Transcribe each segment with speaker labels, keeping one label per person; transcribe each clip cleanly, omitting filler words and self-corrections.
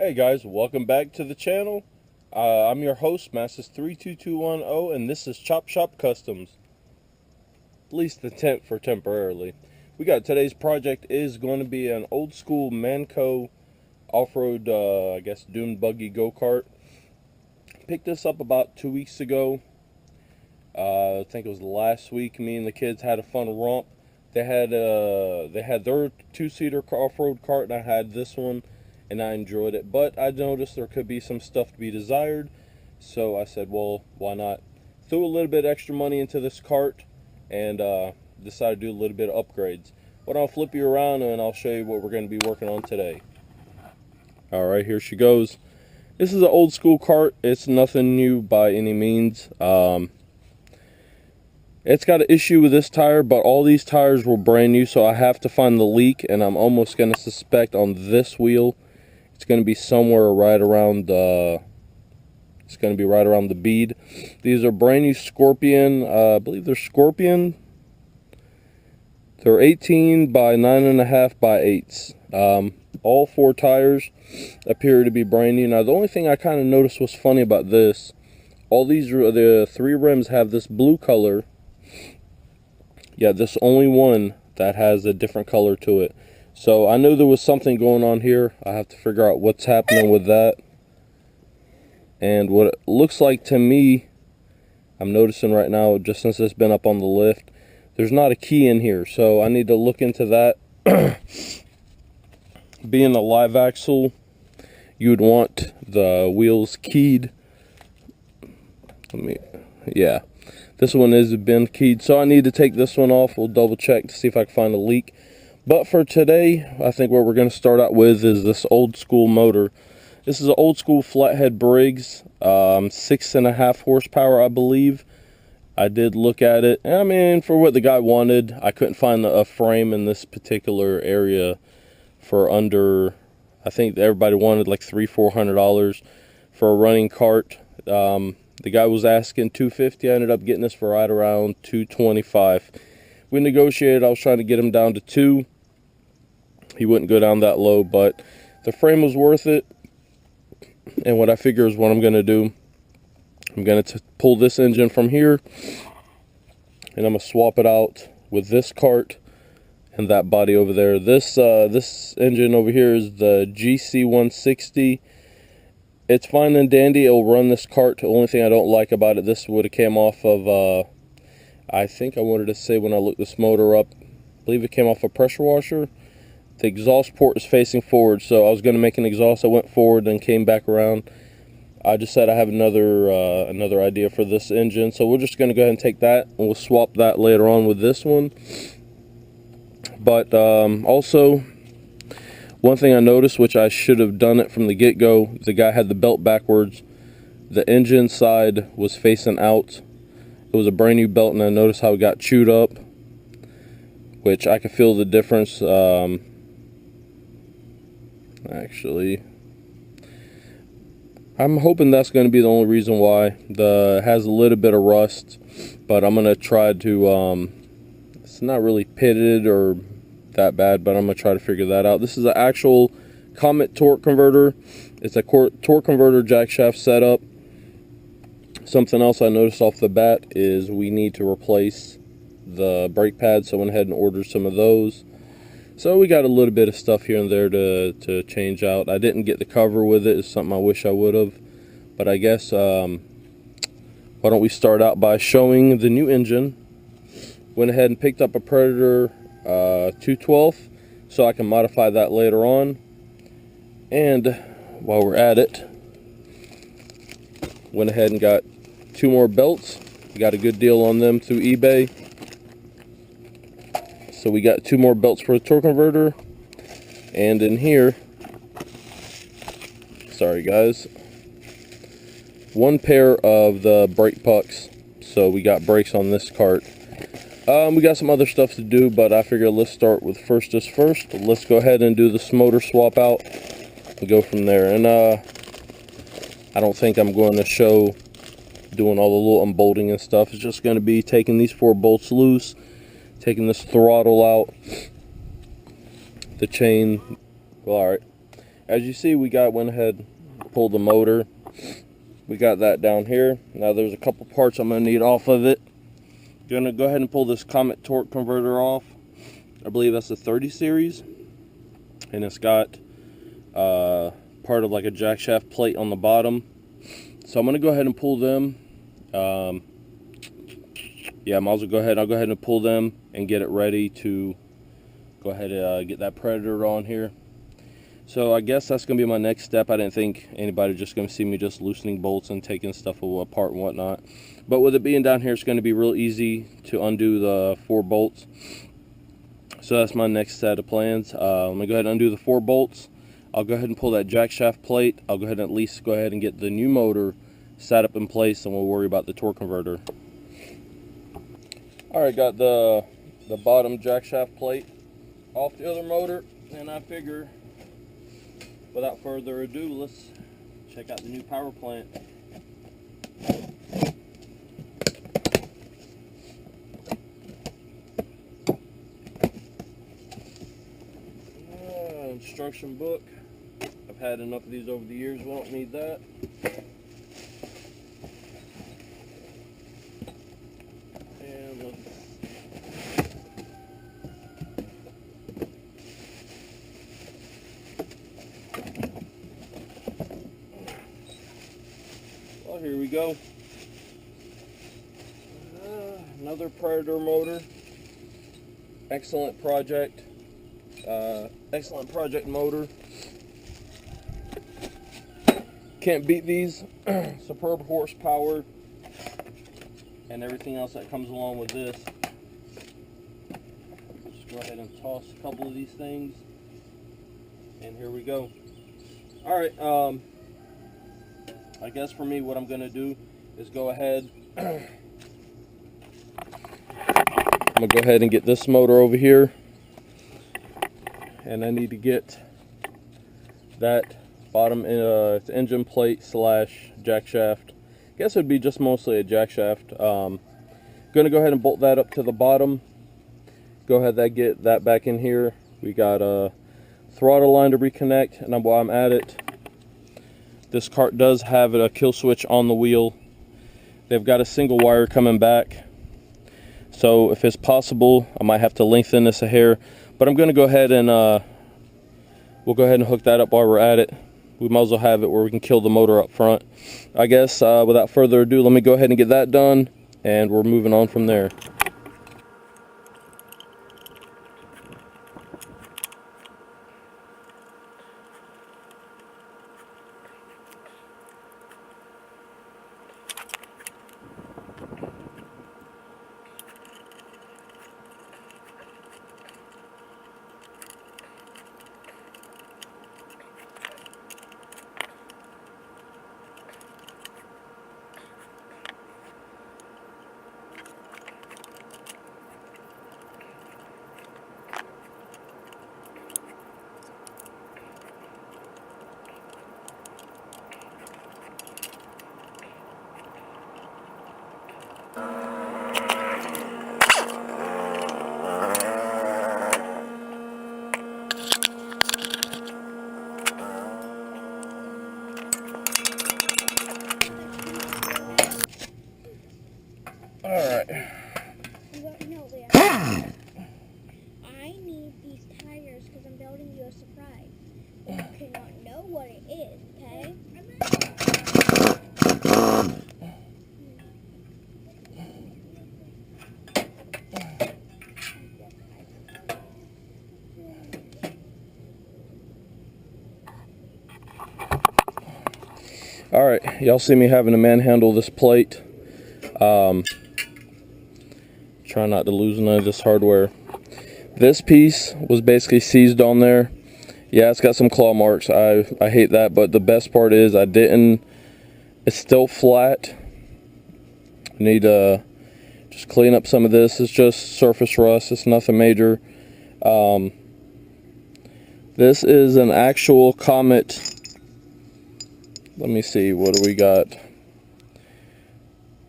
Speaker 1: Hey guys, welcome back to the channel. I'm your host, Masses32210, and this is Chop Shop Customs. At least the tent for temporarily. Today's project is going to be an old school Manco off-road, I guess, dune buggy go-kart. Picked this up about 2 weeks ago. I think it was last week. Me and the kids had a fun romp. They had their two-seater off-road cart, and I had this one. And I enjoyed it, but I noticed there could be some stuff to be desired, so I said, well, why not? Threw a little bit extra money into this cart and decided to do a little bit of upgrades. But I'll flip you around and I'll show you what we're going to be working on today. Alright, here she goes. This is an old school cart. It's nothing new by any means. It's got an issue with this tire, but all these tires were brand new, so I have to find the leak, and I'm almost going to suspect on this wheel it's going to be somewhere right around the bead. These are brand new Scorpion. I believe they're Scorpion. They're 18 by 9.5 by 8s. All four tires appear to be brand new. Now, the only thing I kind of noticed was funny about this, the three rims have this blue color. Yeah, this only one that has a different color to it. So I knew there was something going on here. I have to figure out what's happening with that. And what it looks like to me, I'm noticing right now, just since it's been up on the lift, there's not a key in here. So I need to look into that. Being a live axle, you would want the wheels keyed. Yeah, this one is been keyed. So I need to take this one off. We'll double check to see if I can find a leak. But for today, I think what we're going to start out with is this old school motor. This is an old school flathead Briggs, 6.5 horsepower, I believe. I did look at it, and I mean, for what the guy wanted, I couldn't find a frame in this particular area for under, I think everybody wanted like $300-400 for a running cart. The guy was asking $250. I ended up getting this for right around $225. We negotiated. I was trying to get him down to $2. He wouldn't go down that low, but the frame was worth it. And what I figure is what I'm going to do. I'm going to pull this engine from here, and I'm going to swap it out with this cart and that body over there. This engine over here is the GC160. It's fine and dandy. It'll run this cart. The only thing I don't like about it, this would have came off of, I think I wanted to say when I looked this motor up, I believe it came off a pressure washer. The exhaust port is facing forward, so I was going to make an exhaust. I went forward and came back around. I just said I have another idea for this engine, so we're just going to go ahead and take that, and we'll swap that later on with this one. But also, one thing I noticed, which I should have done it from the get-go, the guy had the belt backwards. The engine side was facing out. It was a brand new belt, and I noticed how it got chewed up, which I could feel the difference. Actually, I'm hoping that's going to be the only reason why. It has a little bit of rust, but I'm going to try to, it's not really pitted or that bad, but I'm going to try to figure that out. This is an actual Comet torque converter. It's a torque converter jack shaft setup. Something else I noticed off the bat is we need to replace the brake pads, so I went ahead and ordered some of those. So we got a little bit of stuff here and there to change out. I didn't get the cover with it. It's something I wish I would have. But I guess, why don't we start out by showing the new engine. Went ahead and picked up a Predator 212 so I can modify that later on. And while we're at it, went ahead and got 2 more belts. Got a good deal on them through eBay. So we got 2 more belts for a torque converter. And in here, sorry guys, 1 pair of the brake pucks. So we got brakes on this cart. We got some other stuff to do, but I figured let's start with first. Let's go ahead and do this motor swap out and go from there. And I don't think I'm going to show doing all the little unbolting and stuff. It's just going to be taking these 4 bolts loose, taking this throttle out, the chain. Well, all right, as you see, we went ahead and pulled the motor. We got that down here. Now there's a couple parts I'm going to need off of it. Going to go ahead and pull this Comet torque converter off. I believe that's the 30 series. And it's got part of like a jack shaft plate on the bottom. So I'm going to go ahead and pull them. Yeah, I might as well go ahead. I'll go ahead and pull them and get it ready to go ahead and get that Predator on here. So I guess that's going to be my next step. I didn't think anybody just going to see me just loosening bolts and taking stuff apart and whatnot. But with it being down here, it's going to be real easy to undo the 4 bolts. So that's my next set of plans. I'm going to go ahead and undo the 4 bolts. I'll go ahead and pull that jack shaft plate. I'll go ahead and at least go ahead and get the new motor set up in place, and we'll worry about the torque converter. Alright, got the bottom jack shaft plate off the other motor, and I figure without further ado, let's check out the new power plant. Instruction book. I've had enough of these over the years. We don't need that. And let's well, here we go. Another Predator motor. Excellent project. Excellent project motor. Can't beat these. Superb horsepower and everything else that comes along with this. Just go ahead and toss a couple of these things, and here we go. Alright, I guess for me what I'm going to do is go ahead I'm going to go ahead and get this motor over here, and I need to get that bottom engine plate slash jack shaft. I guess it would be just mostly a jack shaft. Going to go ahead and bolt that up to the bottom. Go ahead and get that back in here. We got a throttle line to reconnect, and while I'm at it, this cart does have a kill switch on the wheel. They've got a single wire coming back, so if it's possible, I might have to lengthen this a hair. But I'm going to go ahead and we'll go ahead and hook that up while we're at it. We might as well have it where we can kill the motor up front. I guess without further ado, let me go ahead and get that done, and we're moving on from there. Alright.
Speaker 2: No, Leah. I need these tires because I'm building you a surprise. You cannot know what it is, okay?
Speaker 1: Alright, y'all see me having to manhandle this plate. Try not to lose none of this hardware. This piece was basically seized on there. Yeah, it's got some claw marks. I hate that, but the best part is I didn't. It's still flat. I need to just clean up some of this. It's just surface rust. It's nothing major. This is an actual Comet. Let me see, what do we got?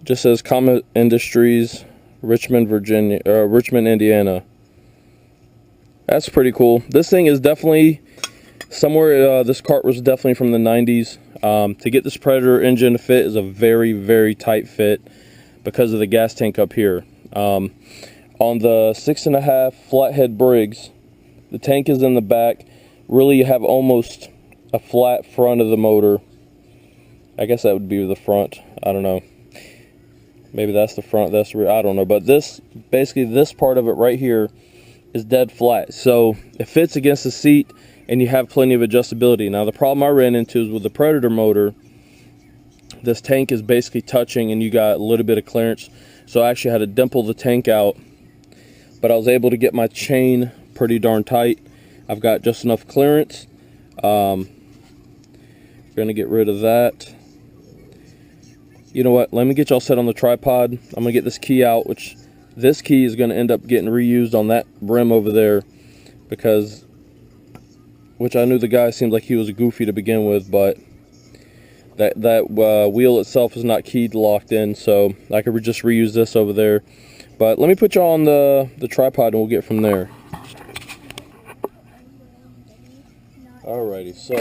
Speaker 1: Just says Comet Industries, Richmond, Indiana. That's pretty cool. This thing is definitely somewhere. This kart was definitely from the 90s. To get this Predator engine to fit is a very, very tight fit because of the gas tank up here. On the 6.5 flathead Briggs, the tank is in the back. Really, you have almost a flat front of the motor. I guess that would be the front. I don't know. Maybe that's the front, that's the rear. I don't know. But this, basically this part of it right here is dead flat. So it fits against the seat and you have plenty of adjustability. Now the problem I ran into is with the Predator motor, this tank is basically touching and you got a little bit of clearance. So I actually had to dimple the tank out. But I was able to get my chain pretty darn tight. I've got just enough clearance. We're gonna get rid of that. You know what, let me get y'all set on the tripod. I'm gonna get this key out, which this key is gonna end up getting reused on that brim over there, because, which I knew the guy seemed like he was goofy to begin with, but that wheel itself is not keyed locked in, so I could just reuse this over there. But let me put y'all on the tripod and we'll get from there. Alrighty, so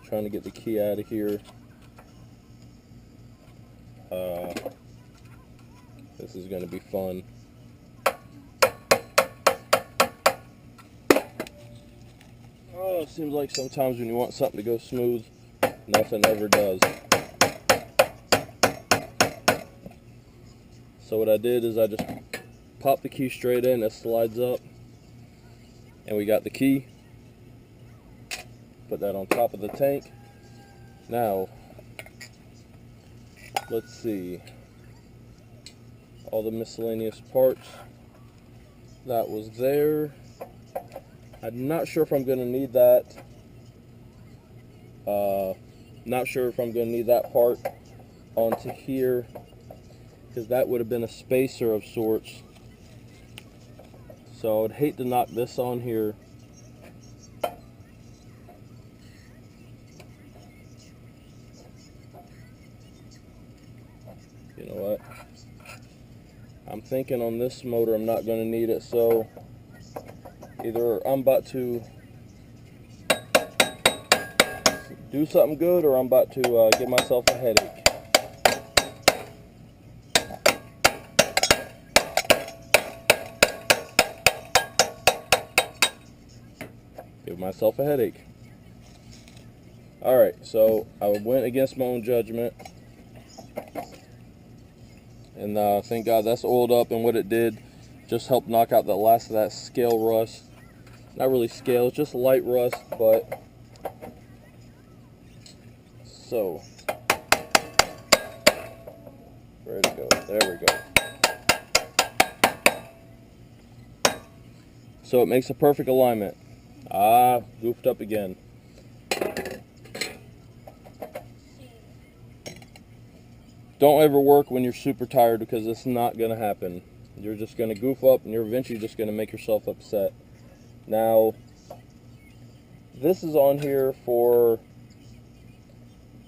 Speaker 1: trying to get the key out of here. This is going to be fun. Oh, it seems like sometimes when you want something to go smooth, nothing ever does. So what I did is I just popped the key straight in, it slides up, and we got the key. Put that on top of the tank. Now, let's see, all the miscellaneous parts that was there. I'm not sure if I'm going to need that. Not sure if I'm going to need that part onto here, because that would have been a spacer of sorts. So I would hate to knock this on here. You know what? I'm thinking on this motor I'm not going to need it, so either I'm about to do something good or I'm about to give myself a headache. Give myself a headache. Alright, so I went against my own judgment. And thank God that's oiled up, and what it did just helped knock out the last of that scale rust. Not really scale, it's just light rust, but so ready to go. There we go. So it makes a perfect alignment. Goofed up again. Don't ever work when you're super tired, because it's not going to happen. You're just going to goof up and you're eventually just going to make yourself upset. Now, this is on here for,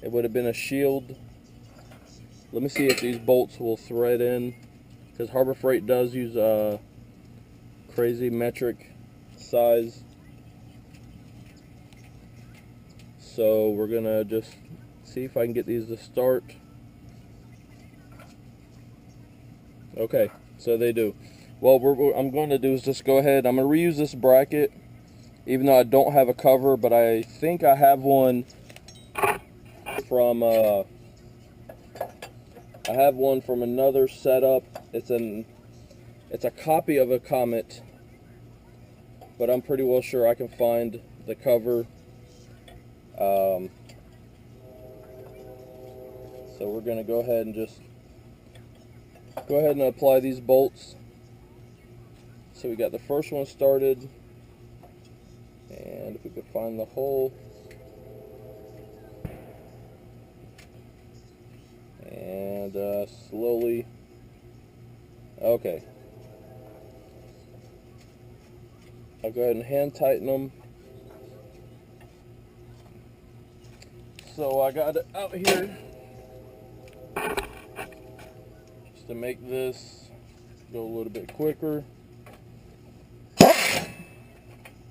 Speaker 1: it would have been a shield. Let me see if these bolts will thread in, because Harbor Freight does use a crazy metric size. So we're going to just see if I can get these to start. Okay, so they do. Well, what I'm going to do is just go ahead. I'm going to reuse this bracket, even though I don't have a cover, but I think I have one from another setup. It's a copy of a Comet, but I'm pretty well sure I can find the cover. So we're going to go ahead and just apply these bolts. So we got the first one started, and if we could find the hole, and slowly, okay, I'll go ahead and hand tighten them. So I got it out here just to make this go a little bit quicker.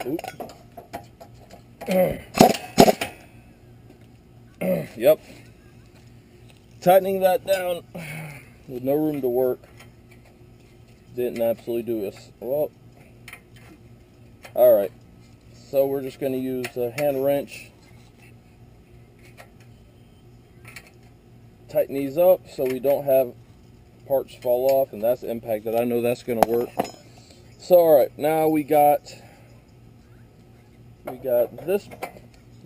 Speaker 1: Oop. Yep. Tightening that down with no room to work didn't absolutely do us. Well, alright. So we're just going to use a hand wrench. Tighten these up so we don't have parts fall off, and that's impacted. I know that's going to work. So alright, now we got this,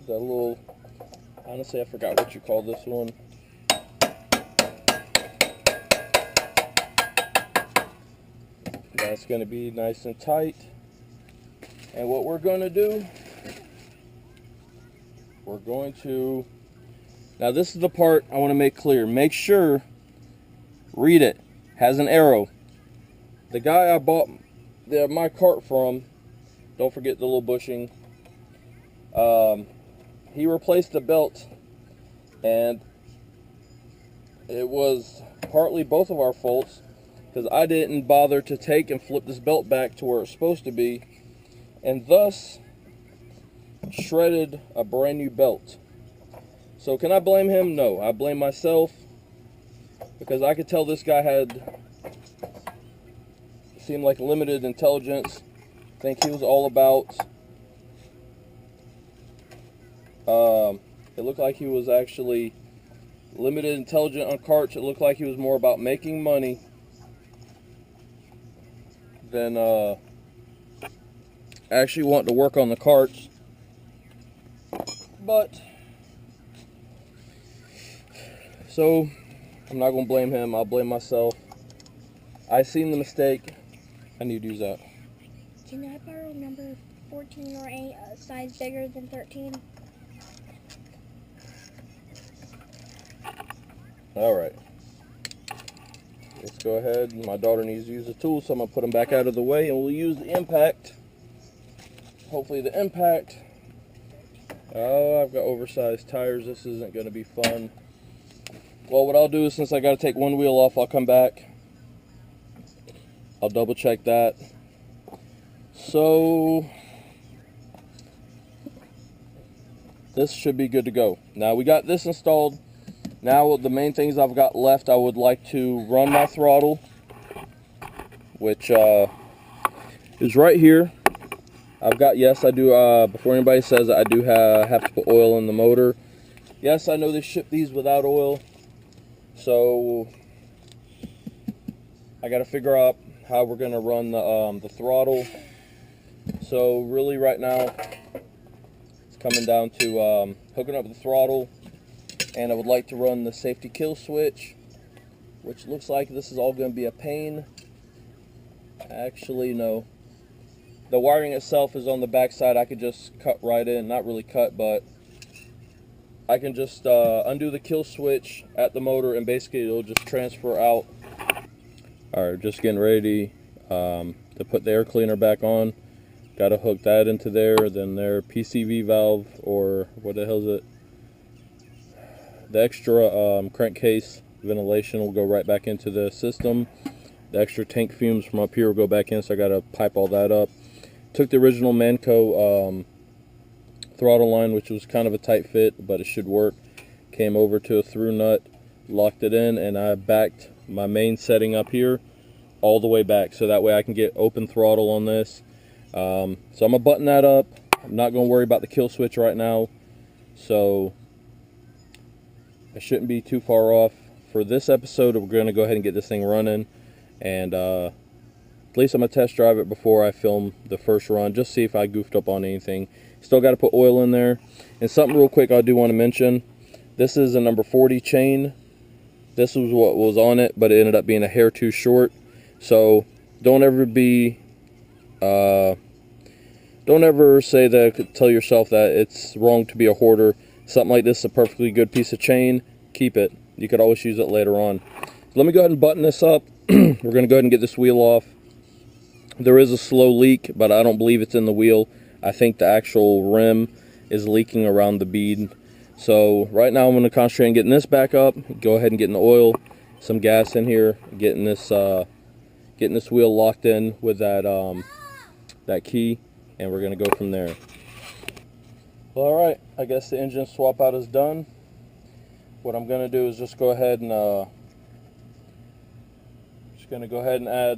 Speaker 1: the little, honestly I forgot what you call this one. That's going to be nice and tight. And what we're going to do, we're going to, now this is the part I want to make clear. Make sure, read it, has an arrow. The guy I bought my cart from, don't forget the little bushing, he replaced the belt, and it was partly both of our faults, because I didn't bother to take and flip this belt back to where it's supposed to be, and thus shredded a brand new belt. So can I blame him? No, I blame myself, because I could tell this guy seemed like limited intelligence. I think he was all about, it looked like he was actually limited intelligent on carts. It looked like he was more about making money than actually wanting to work on the carts. But so I'm not gonna blame him, I'll blame myself. I seen the mistake. I need to use that.
Speaker 2: Can I borrow number 14 or a size bigger than 13?
Speaker 1: Alright. Let's go ahead. My daughter needs to use the tool, so I'm going to put them back out of the way, and we'll use the impact. Hopefully the impact. Oh, I've got oversized tires. This isn't going to be fun. Well, what I'll do is, since I got to take one wheel off, I'll come back. I'll double check that. So this should be good to go. Now we got this installed. Now the main things I've got left, I would like to run my throttle, which is right here. I've got, yes, I do, before anybody says I do have to put oil in the motor. Yes, I know they ship these without oil, so I got to figure out how we're going to run the throttle. So really right now, it's coming down to hooking up the throttle. And I would like to run the safety kill switch, which looks like this is all going to be a pain. Actually, no. The wiring itself is on the back side. I could just cut right in. Not really cut, but I can just undo the kill switch at the motor, and basically it'll just transfer out. Alright, just getting ready to put the air cleaner back on. Got to hook that into there. Then their PCV valve, or what the hell is it? The extra crankcase ventilation will go right back into the system. The extra tank fumes from up here will go back in, so I got to pipe all that up. Took the original Manco throttle line, which was kind of a tight fit, but it should work. Came over to a through nut, locked it in, and I backed my main setting up here all the way back, so that way I can get open throttle on this. So I'm going to button that up. I'm not going to worry about the kill switch right now, so I shouldn't be too far off. For this episode, we're going to go ahead and get this thing running, and at least I'm going to test drive it before I film the first run, just see if I goofed up on anything. Still got to put oil in there. And something real quick I do want to mention, this is a number 40 chain. This was what was on it, but it ended up being a hair too short. So don't ever say that, tell yourself that it's wrong to be a hoarder. Something like this is a perfectly good piece of chain. Keep it. You could always use it later on. Let me go ahead and button this up. We're going to go ahead and get this wheel off. There is a slow leak, but I don't believe it's in the wheel. I think the actual rim is leaking around the bead. So right now I'm going to concentrate on getting this back up. Go ahead and getting the oil, some gas in here, getting this wheel locked in with that that key, and we're going to go from there. Well, alright, I guess the engine swap out is done. What I'm going to do is just go ahead and add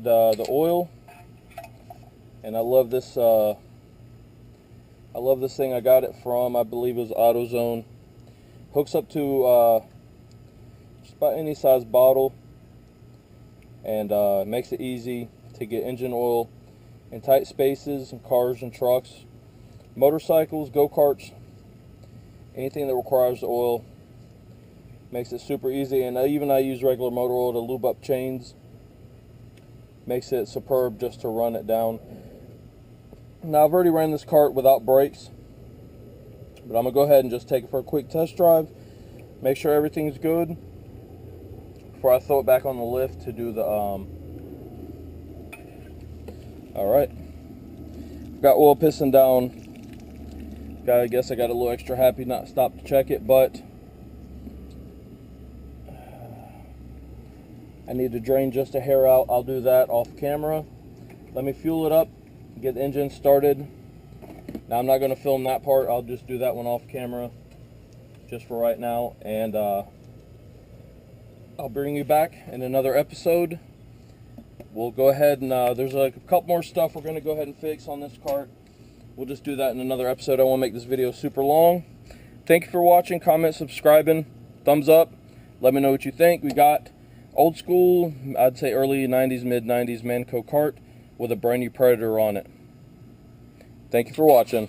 Speaker 1: the oil. And I love this thing. I got it from, I believe it was AutoZone. Hooks up to just about any size bottle, and makes it easy to get engine oil in tight spaces in cars and trucks, motorcycles, go-karts, anything that requires oil. Makes it super easy. And I use regular motor oil to lube up chains. Makes it superb just to run it down. Now, I've already ran this kart without brakes, but I'm going to go ahead and just take it for a quick test drive, make sure everything's good before I throw it back on the lift to do the alright, got oil pissing down. I guess I got a little extra happy not stopped to check it, but I need to drain just a hair out. I'll do that off camera. Let me fuel it up, get the engine started. Now, I'm not going to film that part. I'll just do that one off camera just for right now, and I'll bring you back in another episode. We'll go ahead and there's a couple more stuff we're going to go ahead and fix on this kart. We'll just do that in another episode. I won't make this video super long. Thank you for watching. Comment, subscribing, thumbs up. Let me know what you think. We got old school, I'd say early 90s, mid 90s manco kart with a brand new Predator on it. Thank you for watching.